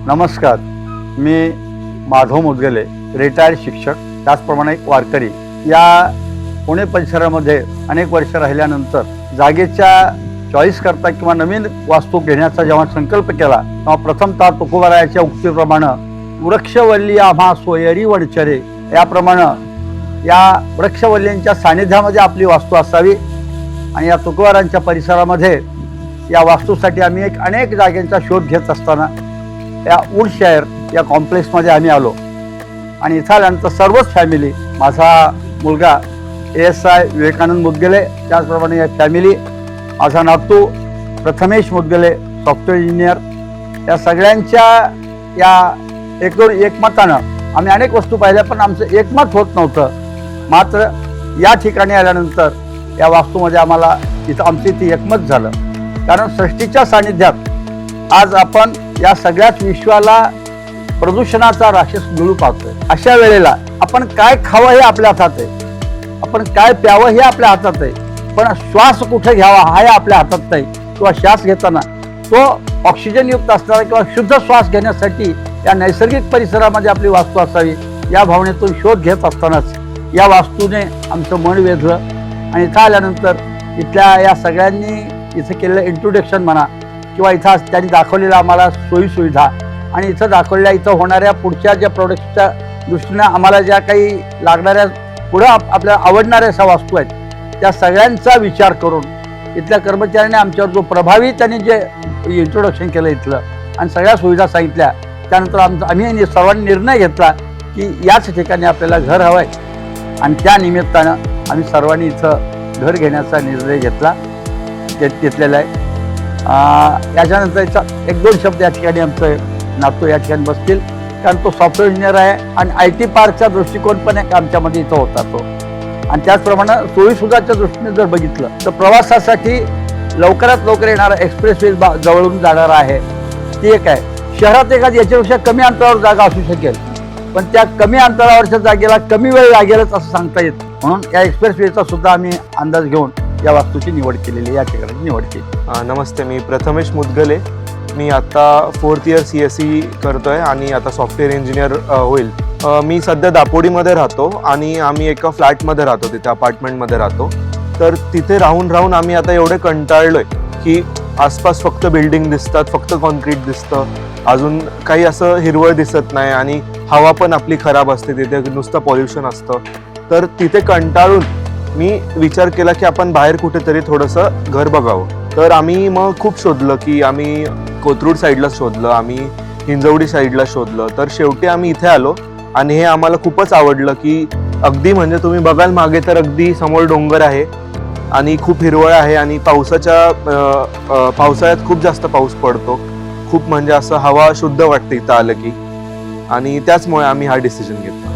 नमस्कार, मी माधव मुदगले, रिटायर्ड शिक्षक, त्याचप्रमाणे एक वारकरी. या पुणे परिसरामध्ये अनेक वर्ष राहिल्यानंतर जागेच्या चॉईस करता किंवा नवीन वास्तू घेण्याचा जेव्हा संकल्प केला तेव्हा प्रथमतः तुकोबारायाच्या उक्तीप्रमाणे वृक्षवल्ली आम्हा सोयरी वणचरे याप्रमाणे या वृक्षवल्लींच्या सानिध्यामध्ये आपली वास्तू असावी. आणि या तुकोबारांच्या परिसरामध्ये या वास्तूसाठी आम्ही अनेक जागेचा शोध घेत असताना या वुडशायर या कॉम्प्लेक्समध्ये आम्ही आलो. आणि इथं आल्यानंतर सर्वच फॅमिली, माझा मुलगा ASI विवेकानंद मुदगले, त्याचप्रमाणे या फॅमिली, माझा नातू प्रथमेश मुदगले सॉफ्टवेअर इंजिनियर, या सगळ्यांच्या या एकमतानं आम्ही अनेक वस्तू पाहिल्या, पण आमचं एकमत होत नव्हतं. मात्र या ठिकाणी आल्यानंतर या वास्तूमध्ये आम्हाला इथं आमची ती एकमत झालं. कारण सृष्टीच्या सानिध्यात आज आपण या सगळ्याच विश्वाला प्रदूषणाचा राक्षस गिळू पाहतोय. अशा वेळेला आपण काय खावं हे आपल्या हातात आहे, आपण काय प्यावं हे आपल्या हातात आहे, पण श्वास कुठे घ्यावा हा आपल्या हातात नाही. किंवा श्वास घेताना तो ऑक्सिजनयुक्त असणारा किंवा शुद्ध श्वास घेण्यासाठी या नैसर्गिक परिसरामध्ये आपली वास्तू असावी या भावनेतून शोध घेत असतानाच या वास्तूने आमचं मन वेधलं. आणि इथं आल्यानंतर इथल्या या सगळ्यांनी इथं केलेलं इंट्रोडक्शन म्हणा किंवा इथं त्यांनी दाखवलेलं आम्हाला सोयीसुविधा आणि इथं दाखवलेल्या इथं होणाऱ्या पुढच्या ज्या प्रोडक्ट्सच्या दृष्टीनं आम्हाला ज्या काही लागणाऱ्या पुढं आपल्याला आवडणाऱ्या अशा वास्तू आहेत त्या सगळ्यांचा विचार करून इथल्या कर्मचाऱ्यांनी आमच्यावर जो प्रभावी त्यांनी जे इंट्रोडक्शन केलं इथलं आणि सगळ्या सुविधा सांगितल्या, त्यानंतर आम्ही सर्वांनी निर्णय घेतला की याच ठिकाणी आपल्याला घर हवं आहे. आणि त्या निमित्तानं आम्ही सर्वांनी इथं घर घेण्याचा निर्णय घेतलेला आहे. याच्यानंतर एक दोन शब्द या ठिकाणी आमचं नातू या ठिकाणी बसतील, कारण तो सॉफ्टवेअर इंजिनियर आहे आणि IT पार्कचा दृष्टिकोन पण एक आमच्यामध्ये इथं होता तो. आणि त्याचप्रमाणे सोयीसुविधाच्या दृष्टीने जर बघितलं तर प्रवासासाठी लवकरात लवकर येणारा एक्सप्रेसवे जवळून जाणारा आहे ती एक आहे. शहरात एखादी याच्यापेक्षा कमी अंतरावर जागा असू शकेल, पण त्या कमी अंतरावरच्या जागेला कमी वेळ लागेलच असं सांगता येत. म्हणून या एक्सप्रेसवेचा सुद्धा आम्ही अंदाज घेऊन या वास्तूची निवड केलेली, या ठिकाणी निवड केली. नमस्ते, मी प्रथमेश मुदगले. मी आता 4th इयर CSE करतोय आणि आता सॉफ्टवेअर इंजिनियर होईल. मी सध्या दापोडीमध्ये राहतो आणि आम्ही एका फ्लॅटमध्ये राहतो, तिथे अपार्टमेंटमध्ये राहतो. तर तिथे राहून राहून आम्ही आता एवढे कंटाळलोय की आसपास फक्त बिल्डिंग दिसतात, फक्त कॉन्क्रीट दिसतं, अजून काही असं हिरवळ दिसत नाही आणि हवा पण आपली खराब असते, तिथे नुसतं पॉल्युशन असतं. तर तिथे कंटाळून मी विचार केला की आपण बाहेर कुठेतरी थोडंसं घर बघावं. तर आम्ही मग खूप शोधलं की आम्ही कोथरूड साईडला शोधलं, आम्ही हिंजवडी साईडला शोधलं. तर शेवटी आम्ही इथे आलो आणि हे आम्हाला खूपच आवडलं की अगदी म्हणजे तुम्ही बघाल मागे तर अगदी समोर डोंगर आहे आणि खूप हिरवळ आहे आणि पावसाळ्यात खूप जास्त पाऊस पडतो, खूप म्हणजे असं हवा शुद्ध वाटते इथं आलं की. आणि त्याचमुळे आम्ही हा डिसिजन घेतला.